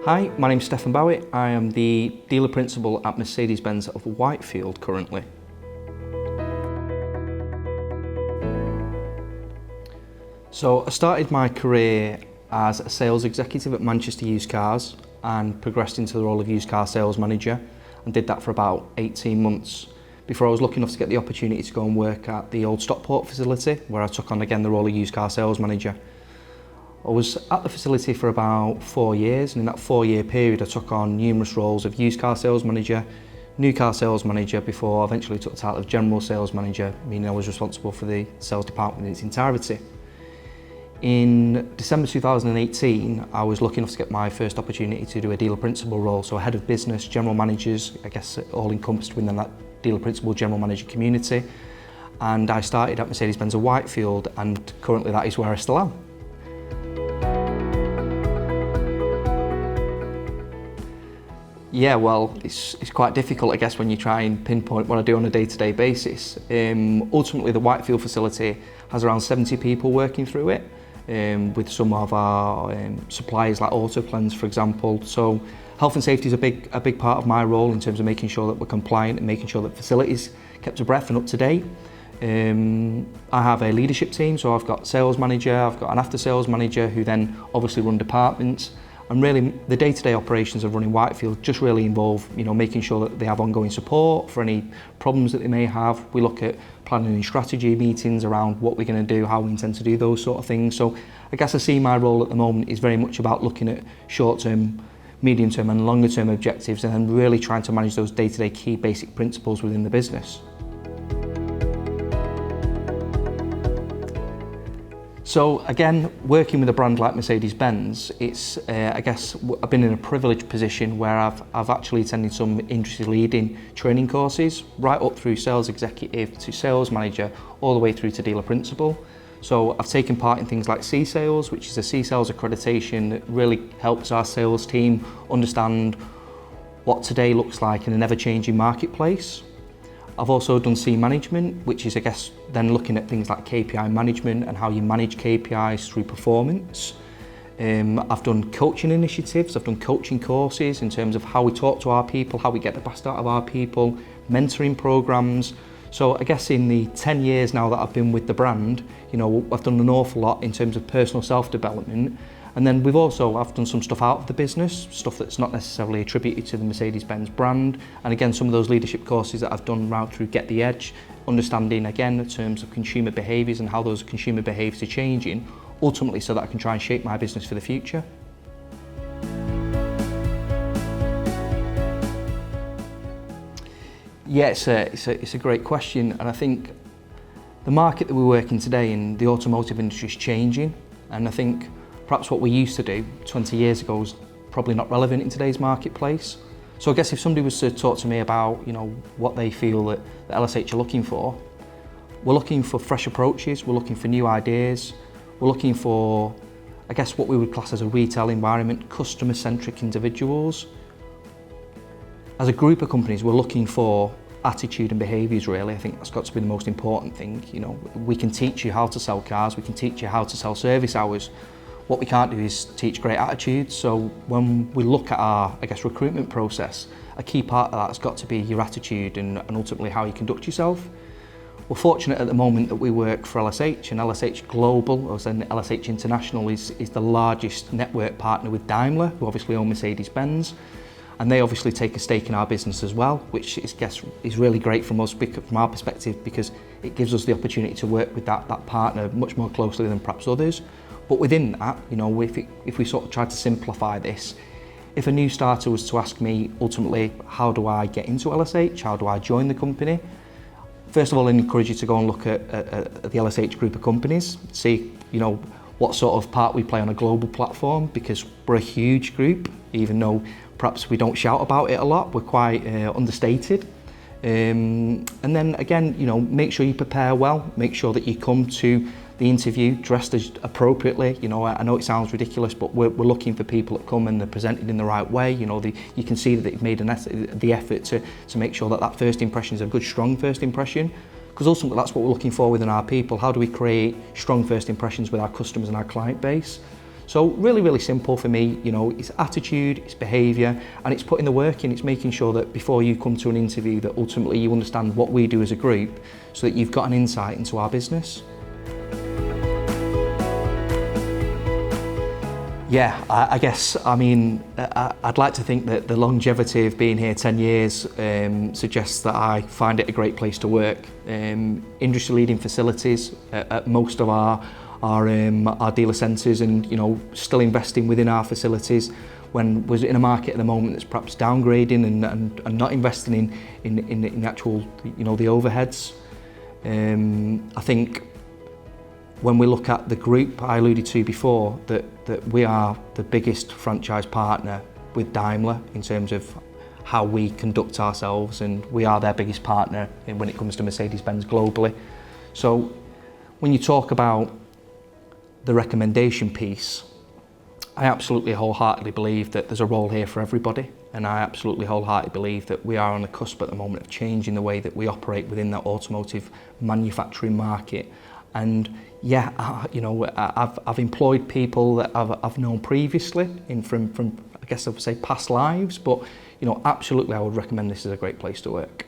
Hi, my name's Stefan Bowett. I am the dealer principal at Mercedes-Benz of Whitefield currently. So I started my career as a sales executive at Manchester Used Cars and progressed into the role of used car sales manager and did that for about 18 months before I was lucky enough to get the opportunity to go and work at the old Stockport facility where I took on again the role of used car sales manager. I was at the facility for about 4 years, and in that 4-year period I took on numerous roles of used car sales manager, new car sales manager, before I eventually took the title of general sales manager, meaning I was responsible for the sales department in its entirety. In December 2018, I was lucky enough to get my first opportunity to do a dealer principal role, so head of business, general managers, I guess all encompassed within that dealer principal, general manager community. And I started at Mercedes-Benz of Whitefield, and currently that is where I still am. Yeah, well, it's quite difficult, I guess, when you try and pinpoint what I do on a day-to-day basis. Ultimately, the Whitefield facility has around 70 people working through it, with some of our suppliers like Autoplens, for example. So health and safety is a big part of my role in terms of making sure that we're compliant and making sure that facilities kept abreast and up to date. I have a leadership team, so I've got sales manager, I've got an after sales manager who then obviously run departments. And really, the day-to-day operations of running Whitefield just really involve, making sure that they have ongoing support for any problems that they may have. We look at planning and strategy meetings around what we're going to do, how we intend to do those sort of things. So I guess I see my role at the moment is very much about looking at short-term, medium-term and longer-term objectives, and then really trying to manage those day-to-day key basic principles within the business. So again, working with a brand like Mercedes-Benz, it's I guess I've been in a privileged position where I've actually attended some industry-leading training courses, right up through sales executive to sales manager, all the way through to dealer principal. So I've taken part in things like C-Sales, which is a C-Sales accreditation that really helps our sales team understand what today looks like in an ever-changing marketplace. I've also done C management, which is, I guess, then looking at things like KPI management and how you manage KPIs through performance. I've done coaching initiatives, I've done coaching courses in terms of how we talk to our people, how we get the best out of our people, mentoring programs. So I guess in the 10 years now that I've been with the brand, I've done an awful lot in terms of personal self-development. And then I've done some stuff out of the business, stuff that's not necessarily attributed to the Mercedes-Benz brand. And again, some of those leadership courses that I've done right through Get the Edge, understanding again in terms of consumer behaviours and how those consumer behaviours are changing, ultimately so that I can try and shape my business for the future. Yeah, it's a great question, and I think the market that we work in today in the automotive industry is changing, and I think perhaps what we used to do 20 years ago is probably not relevant in today's marketplace. So I guess if somebody was to talk to me about, what they feel that the LSH are looking for, we're looking for fresh approaches, we're looking for new ideas, we're looking for, I guess, what we would class as a retail environment, customer-centric individuals. As a group of companies, we're looking for attitude and behaviours, really. I think that's got to be the most important thing. We can teach you how to sell cars, we can teach you how to sell service hours. What we can't do is teach great attitudes. So when we look at our, recruitment process, a key part of that's got to be your attitude and ultimately how you conduct yourself. We're fortunate at the moment that we work for LSH, and LSH Global, or then LSH International, is the largest network partner with Daimler, who obviously own Mercedes-Benz. And they obviously take a stake in our business as well, which is really great from our perspective, because it gives us the opportunity to work with that partner much more closely than perhaps others. But within that, if we sort of try to simplify this, if a new starter was to ask me ultimately, how do I get into LSH, how do I join the company? First of all, I encourage you to go and look at the LSH group of companies, see what sort of part we play on a global platform, because we're a huge group, even though perhaps we don't shout about it a lot, we're quite understated. And then again, make sure you prepare well, make sure that you come to the interview dressed as appropriately. I know it sounds ridiculous, but we're looking for people that come and they're presented in the right way. You can see that they've made the effort to make sure that first impression is a good, strong first impression. Because ultimately that's what we're looking for within our people. How do we create strong first impressions with our customers and our client base? So really, really simple for me. You know, it's attitude, it's behaviour, and it's putting the work in. It's making sure that before you come to an interview that ultimately you understand what we do as a group so that you've got an insight into our business. Yeah, I guess, I mean, I'd like to think that the longevity of being here 10 years suggests that I find it a great place to work. Industry-leading facilities at most of our dealer centres, and, you know, still investing within our facilities when we're in a market at the moment that's perhaps downgrading and not investing in actual, you know, the overheads. I think when we look at the group I alluded to before, that we are the biggest franchise partner with Daimler in terms of how we conduct ourselves, and we are their biggest partner when it comes to Mercedes-Benz globally. So when you talk about the recommendation piece, I absolutely wholeheartedly believe that there's a role here for everybody, and I absolutely wholeheartedly believe that we are on the cusp at the moment of changing the way that we operate within that automotive manufacturing market. And yeah, you know, I've employed people that I've known previously from I guess I would say past lives, but you know, absolutely I would recommend this as a great place to work.